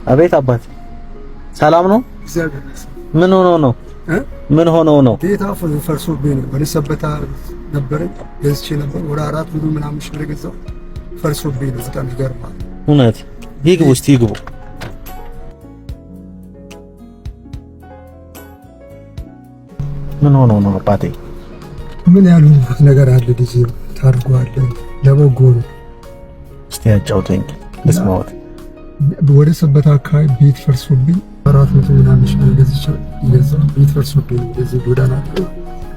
አቤት አባት ሰላም ነው? ምን ሆኖ ነው? ምን ሆኖ ነው? ጌታ ፈርሶብኝ ነው። በሰበታ ነበር ገዝቼ ነበር ወደ 4 ብር ምናምን ሽር ገዛው ፈርሶብኝ ነው። በጣም ይገርማል። እውነት ይግቡ እስቲ ይግቡ። ምን ሆኖ ነው አባቴ? ምን ያሉት ነገር አለ ዲዚ ታርጓል ለበጎ ነው። እስቲ ያጫውተኝ ልስማዎት። ወደ ሰበታ አካባቢ ቤት ፈርሶብኝ 400 ምናምን ሽር ገዝቼ ቤት ፈርሶብኝ እዚህ ጎዳና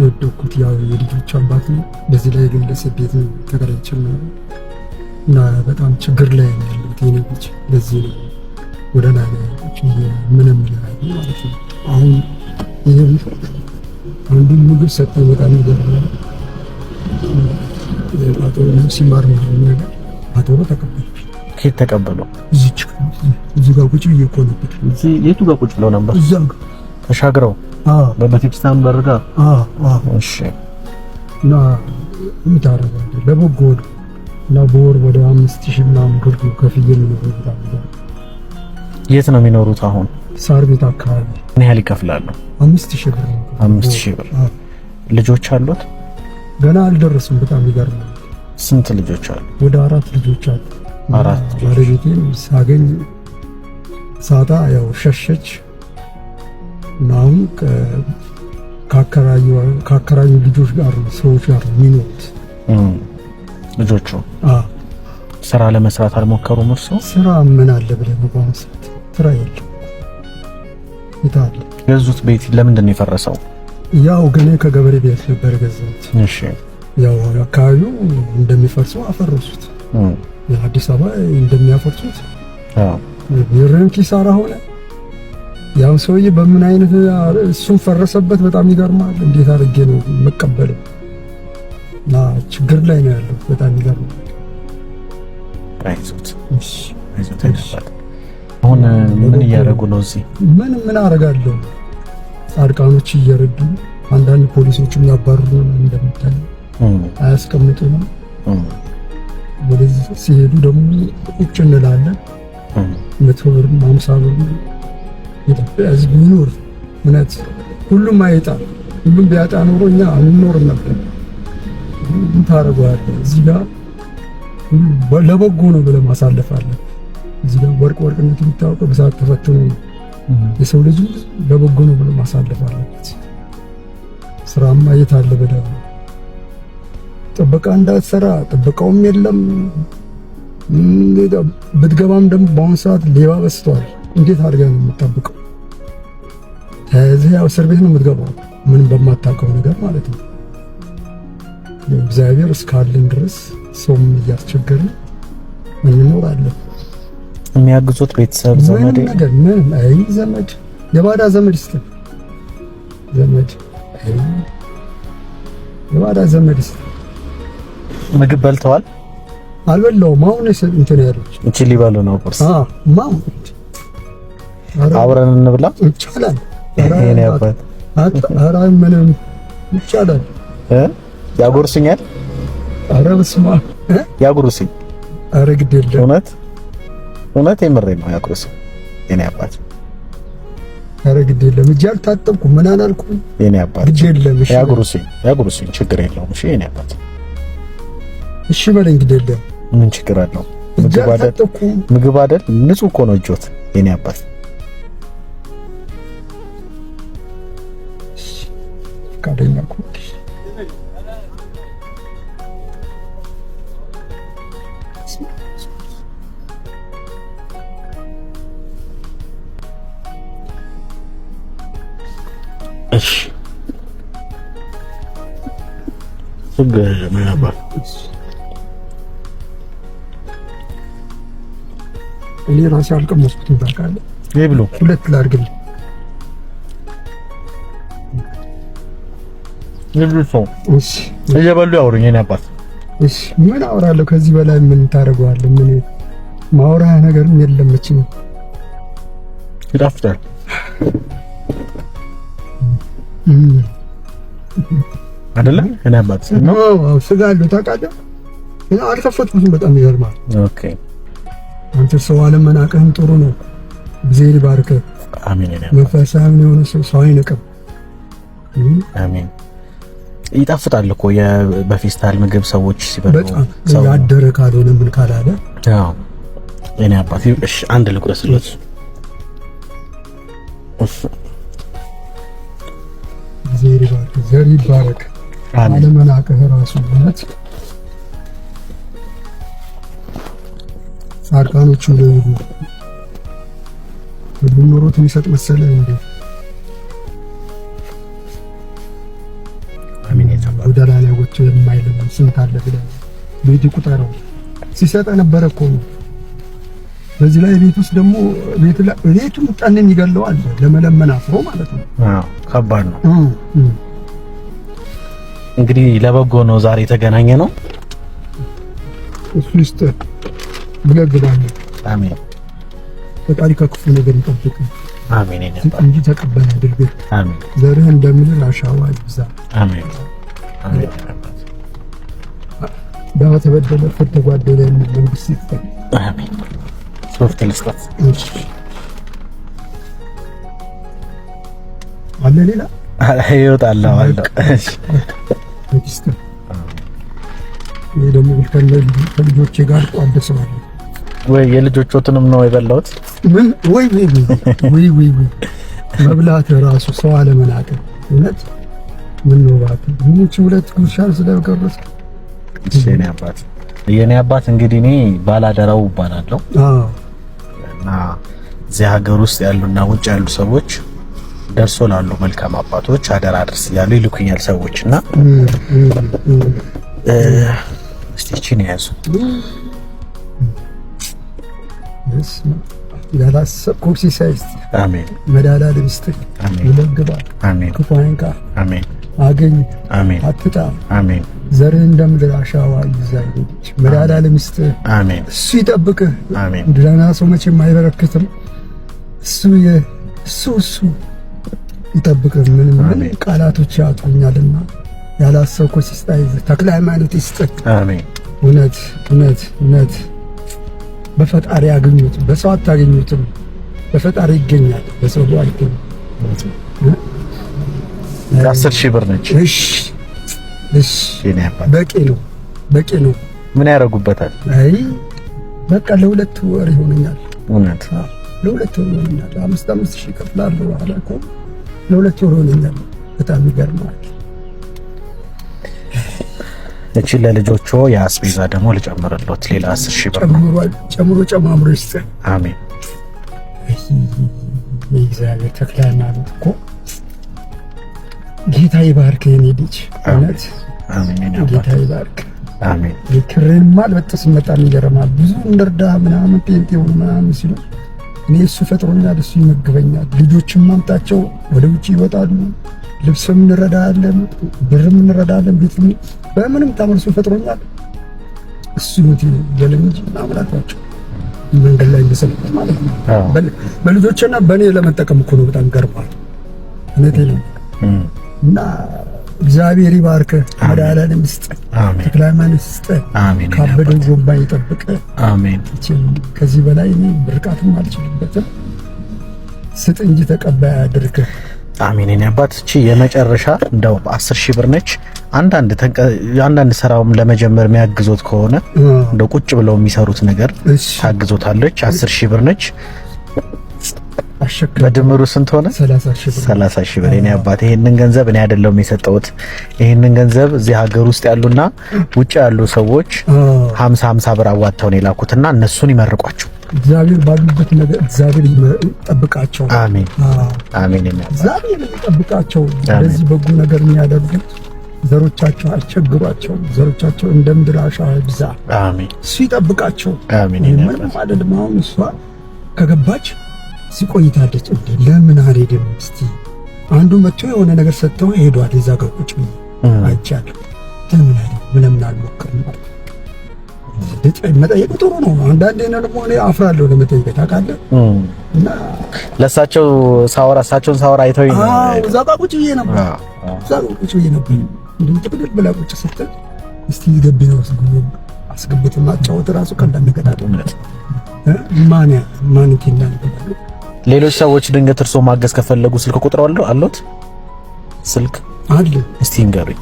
ወደኩት። ያው የልጆች አባት ነው። በዚህ ላይ ግን ለስደት ነው ተከራይቼ ነው እና በጣም ችግር ላይ ነው ያለሁት። የኔ ልጅ ለዚህ ነው ጎዳና ላይ ምንም ማለት ነው። አሁን ይሄን አንዱ ምግብ ሰጠኝ በጣም ይገርማል። አቶ ሲማር ነው ነገር አቶ ተቀበለ። ከየት ተቀበለው? እዚህ ጋር ቁጭ ብዬ እኮ ነበር። እዚህ የቱ ጋር ቁጭ ብለው ነበር? እዛ ጋር ተሻግረው በቤተክርስቲያን በር ጋር። እሺ። እና ምን ታደርጋለህ? ለበጎ እና በወር ወደ 5000 ምናምን ብር ከፍዬ ነው በጣም። የት ነው የሚኖሩት አሁን? ሳር ቤት አካባቢ። ምን ያህል ይከፍላሉ? 5000 ብር። 5000 ብር። ልጆች አሉት? ገና አልደረሱም። በጣም ይገርማል። ስንት ልጆች አሉ? ወደ 4 ልጆች አሉ። 4 ባለቤቴን ሳገኝ ሳታ ያው ሸሸች። ናም ከአከራዩ ልጆች ጋር ሰዎች ጋር የሚኖሩት ልጆቹ ስራ ለመስራት አልሞከሩም? እርሱ ስራ ምን አለ ብለህ ነው ባንሰት ስራ የለም። ይታል የዙት ቤት ለምንድን ነው የፈረሰው? ያው ገኔ ከገበሬ ቤት ነበር ገዛሁት። እሺ። ያው አካባቢው እንደሚፈርሰው አፈረሱት። የአዲስ አበባ እንደሚያፈርሱት የረን ኪሳራ ሆነ። ያው ሰውዬ በምን አይነት እሱን ፈረሰበት። በጣም ይገርማል። እንዴት አድርጌ ነው መቀበለው? እና ችግር ላይ ነው ያለው። በጣም ይገርማል። አይዞት አይዞት። አሁን ምን እያደረጉ ነው እዚህ? ምን አደርጋለሁ? ጻድቃኖች እየረዱ አንዳንድ ፖሊሶችም ያባርሩ ነው እንደምታየው። አያስቀምጡንም። ወደዚህ ሲሄዱ ደግሞ ቁጭ እንላለን። 100 ብር 50 ብር ኢትዮጵያ ህዝብ ይኖር እውነት ሁሉም አይጣ። ሁሉም ቢያጣ ኖሮ እኛ አንኖርም ነበር። ምን ታደርገዋለህ? እዚህ ጋር ለበጎ ነው ብለህ ማሳለፍ አለ። እዚህ ጋር ወርቅነት የሚታወቀው በሰዓት ተፈትኖ ነው። የሰው ልጅ ለበጎ ነው ብለህ ማሳለፍ አለበት። ስራማ የት አለ በደም ጥበቃ እንዳትሰራ ጥበቃውም የለም። ብትገባም ደግሞ በአሁኑ ሰዓት ሌባ በዝቷል። እንዴት አድርገህ ነው የምትጠብቀው? ያው እስር ቤት ነው የምትገባው፣ ምንም በማታውቀው ነገር ማለት ነው። እግዚአብሔር እስካለን ድረስ ሰውም እያስቸገርን እንኖራለን። የሚያግዙት ቤተሰብ ዘመድ ነገር ምን አይ ዘመድ የባዳ ዘመድ እስቲ ዘመድ የባዳ ዘመድ እስቲ ምግብ በልተዋል? አልበላውም። አሁን እንትን ያለች እቺ ሊበሉ ነው ቁርስ። ማም አብረን እንብላ ይቻላል። የኔ አባት ኧረ ምንም ይቻላል። ያጎርሱኛል? ኧረ በስመ አብ ያጎርሱኝ። ኧረ ግድ የለም እውነት የምሬን ነው ያጎርሱኝ የኔ አባት። ኧረ ግድ የለም እጅ አልታጠብኩም ምን አላልኩም የኔ አባት። ግድ የለም እሺ ያጎርሱኝ ችግር የለውም እሺ የኔ አባት። እሺ በለኝ ግድ የለም ምን ችግር አለው? ምግብ አይደል ንጹህ እኮ ነው እጆት የኔ አባት። ፈቃደኛ እኮ እሺ ችግር ምን አባት። እኔ ራሴ አልቀመስኩትም ታውቃለህ። ይሄ ብሎ 2 ላድርግልህ። እሺ እየበሉ ያወሩኝ የኔ አባት። እሺ ምን አወራለሁ ከዚህ በላይ ምን ታደርገዋለህ? ምን ማውራህ ነገርም የለም። እቺ ይጣፍጣል። አይደለ እኔ አባት ነው ስጋ አለው ታውቃለህ። አልከፈትኩትም። በጣም ይገርማል። ኦኬ አንተ ሰው አለመናቀህም ጥሩ ነው። እግዚአብሔር ይባርክ። አሜን። መንፈሳዊ የሆነ ሰው አይነቅም። አሜን። ይጣፍጣል እኮ በፌስታል ምግብ ሰዎች ሲበሉ በጣም ያደረ ካልሆነ ምን ካላለ አዎ የኔ አባት እሺ አንድ ልቁረስለት ዘር ይባረክ አለመናቅህ ራሱ እውነት ጻድቃኖቹ ለይሉ ሁሉም ኖሮት የሚሰጥ መሰለህ እንዴ? አሜን። የተባለ ወደላ ላይ ወጥቶ የማይለምን ስንት አለ ብለህ ቤት ቁጠረው ሲሰጥ ነበረ እኮ ነው። በዚህ ላይ ቤት ውስጥ ደግሞ ቤቱን ጠንን ይገለዋል ለመለመን አፍሮ ማለት ነው። አዎ ከባድ ነው። እንግዲህ ለበጎ ነው ዛሬ የተገናኘ ነው። እሱ ይስጥ ብለግባኝ። አሜን። ፈጣሪ ከክፉ ነገር ይጠብቅ። አሜን። እንጂ ተቀበል አድርግ። አሜን። ዘርህ እንደምድር አሻዋ ይብዛ። አሜን። አሜን። በተበደለ ፈተጓደለ መንግስት ይፈታ። አሜን። ሶፍት ልስጣት አለ ሌላ ይወጣል አለ። እሺ ይሄ ደግሞ ከልጆቼ ጋር ቋደሰዋል ወይ የልጆቹንም ነው የበላሁት። ምን ወይ መብላት ራሱ ሰው አለመናቅ እውነት ምን ነው ባቱ ምንጭ ሁለት ጉርሻን ስለቀረጽ የኔ አባት እንግዲህ እኔ ባላደራው እባላለሁ። እና እዚህ ሀገር ውስጥ ያሉና ውጭ ያሉ ሰዎች ደርሶ ላሉ መልካም አባቶች አደራ አድርስ እያሉ ይልኩኛል ሰዎችና እስቲ እቺን ያዙ። ያላሰብከው ሲሳይስ አሜን። መዳላ ልብስትህ ይለግባል። አሜን። ክፉ አይንካ። አሜን። አገኝ። አሜን። አትጣ። አሜን። ዘርህ እንደምድር አሻዋ ይዛይልኝ። መዳላ ልብስትህ አሜን። እሱ ይጠብቅህ። አሜን። ደህና ሰው መቼም አይበረክትም። እሱ ይጠብቅህ። ምን ቃላቶች ያጡኛልና ያላሰብከው ሲሳይስ ተክለ ሃይማኖት ይስጥህ። አሜን። እውነት በፈጣሪ ያገኙት በሰው አታገኙትም። በፈጣሪ ይገኛል፣ በሰው አይገኝም። 10,000 ብር ነች። እሺ የኔ አባት በቂ ነው። ምን ያደርጉበታል? አይ በቃ ለሁለት ወር ይሆነኛል። እውነት ለሁለት ወር ይሆነኛል። 5,000 ከፍላለሁ አላልኩ? ለሁለት ወር ይሆነኛል። በጣም ይገርማል። እቺ ለልጆቹ የአስቤዛ ደግሞ ልጨምርልዎት ሌላ 10,000 ብር ጨምሮ ይስጥ። አሜን። የእግዚአብሔር ተክለ ሃይማኖት እኮ ጌታ ይባርክ የኔ ልጅ እውነት። አሜን። ጌታ ይባርክ። አሜን። የክሬን ማልበጥስ መጣን ይገርማል። ብዙ እንደርዳ ምናምን ጴንጤው ምናምን ሲሉ እኔ እሱ ፈጥሮኛል፣ እሱ ይመግበኛል። ልጆችም ማምጣቸው ወደ ውጪ ይወጣሉ። ልብስም እንረዳለን፣ ብርም እንረዳለን። ቤትም በምንም ታመርሱ ፈጥሮኛል። እሱ ነው ይበለም እንጂ ማምላካቸው መንገድ ላይ እንደሰልኩት ማለት ነው። በልጆችና በእኔ ለመጠቀም እኮ ነው። በጣም ገርሟል። እውነቴ ነው። እና እግዚአብሔር ይባርክ። መድኃኒዓለም ይስጥ። ተክለ ሃይማኖት ይስጥ። ካበደው ጎንባን ይጠብቅ። አሜን። ከዚህ በላይ እኔ ብርቃትም አልችልበትም። ስጥ እንጂ ተቀባይ አድርግ። አሜን። እኔ አባት እቺ የመጨረሻ እንደው 10,000 ብር ነች። አንዳንድ ስራውም ለመጀመር የሚያግዞት ከሆነ እንደው ቁጭ ብለው የሚሰሩት ነገር ታግዞታለች። 10,000 ብር ነች። በድምሩ ስንት ሆነ? 30,000 ብር። እኔ አባት ይሄንን ገንዘብ እኔ አይደለሁም የሰጠሁት። ይሄንን ገንዘብ እዚህ ሀገር ውስጥ ያሉና ውጭ ያሉ ሰዎች 50 ብር አዋጥተው ነው የላኩትና እነሱን ይመርቋቸው። እግዚአብሔር ባሉበት ነገር እግዚአብሔር ይጠብቃቸው። አሜን። አሜን። እግዚአብሔር ይጠብቃቸው። በዚህ በጎ ነገር የሚያደርጉት ዘሮቻቸው አልቸግሯቸው። ዘሮቻቸው እንደ ምድር አሸዋ ይብዛ። አሜን። እሱ ይጠብቃቸው። አሜን። ምንም አይደለም። አሁን እሷ ከገባች ሲቆይታለች። ለምን አልሄድም? እስቲ አንዱ መጥቶ የሆነ ነገር ሰጥተው ሄዷል። እዛ ጋር ቁጭ ብዬ አይቻለሁ። ለምን አልሞክርም? መጠየቅ ጥሩ ነው። አንዳንዴ ደግሞ እኔ አፍራለሁ ለመጠየቅ ታውቃለህ። እና እሳቸውን ሳወራ አይተውኝ ነው። እዛ ጋር ቁጭ ብዬ ነበር። እንዴ ጥቅጥቅ ብላ ቁጭ ስትል እስቲ ገቢ ነው አስገብተን ማጫወት ራሱ ቀላል ነገር አይደለም። ማን ይተናል? ሌሎች ሰዎች ድንገት እርሶ ማገዝ ከፈለጉ ስልክ ቁጥር አለዎት? ስልክ አለ። እስቲ ንገሩኝ።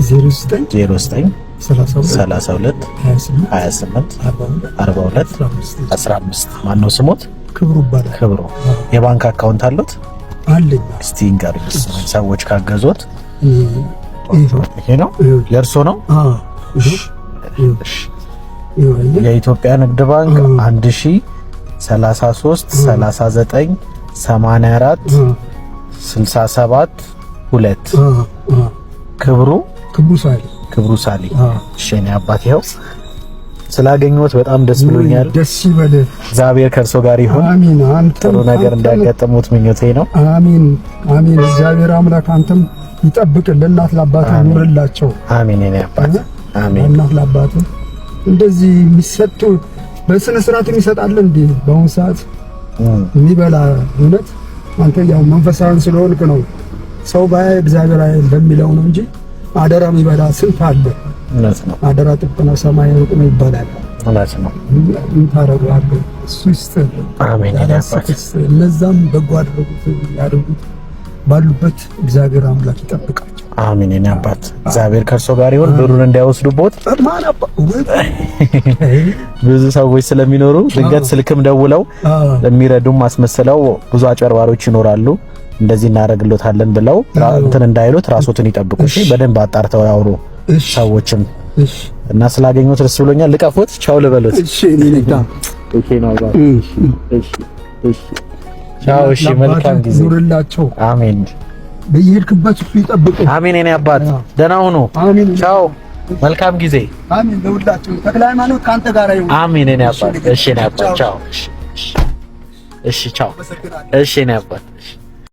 09 32 28 42 15 ማነው ስሞት? ክብሩ ይባላል። ክብሩ የባንክ አካውንት አለዎት? አለኝ። እስቲ ንገሩኝ። ሰዎች ካገዙት ይሄ ነው ለእርሶ ነው? የኢትዮጵያ ንግድ ባንክ 1033 39 84 67 2 ክብሩ ሳሊ። እሺ እኔ አባት ይኸው ስላገኘሁት በጣም ደስ ብሎኛል። ደስ ይበልህ። እግዚአብሔር ከእርሶ ጋር ይሁን። አሜን። ጥሩ ነገር እንዳያጋጥሙት ምኞቴ ነው። አሜን አሜን። እግዚአብሔር አምላክ አንተም ይጠብቅልህ። ለእናት ለአባት ኑርላቸው። አሜን እኔ አባት አሜን። ለእናት ለአባት እንደዚህ የሚሰጡ በስነ ስርዓት የሚሰጣል እንዴ? በአሁኑ ሰዓት የሚበላ እውነት አንተ ያው መንፈሳዊ ስለሆንክ ነው ሰው ባይ እግዚአብሔር አይ በሚለው ነው እንጂ አደራ የሚበላ ስንት አለ። እውነት ነው። አደራ ጥብቅ ነው፣ ሰማይ ሩቅ ነው ይባላል። እውነት ነው። ምን ታደርጋለህ? እሱ ይስጥህ። አሜን። እነዛም በጎ አድርጉት ያድርጉት ባሉበት እግዚአብሔር አምላክ ይጠብቃቸው። አሜን። እኔ አባት እግዚአብሔር ከእርሶ ጋር ይሁን። ብሩን እንዳይወስዱቦት ብዙ ሰዎች ስለሚኖሩ ድንገት ስልክም ደውለው የሚረዱም አስመስለው ብዙ አጨርባሪዎች ይኖራሉ። እንደዚህ እናደርግሎታለን ብለው እንትን እንዳይሉት ራስዎትን ይጠብቁ። እሺ፣ በደንብ አጣርተው ያውሩ ሰዎችም። እና ስላገኙት ደስ ብሎኛል። ልቀፎት፣ ቻው ልበሎት። እሺ፣ እኔ ነኝ። ኦኬ ነው አባ። እሺ፣ እሺ፣ ቻው። እሺ፣ መልካም ጊዜ ኑርላቸው። አሜን። በየሄድክበት እሱ ይጠብቁ። አሜን። እኔ አባት ደህና ሁኑ። አሜን። ቻው፣ መልካም ጊዜ። አሜን። ለሁላችሁ ተክለ ሃይማኖት ካንተ ጋር ይሁን። አሜን። እኔ አባት። እሺ፣ እኔ አባት ቻው። እሺ፣ ቻው። እሺ፣ እኔ አባት።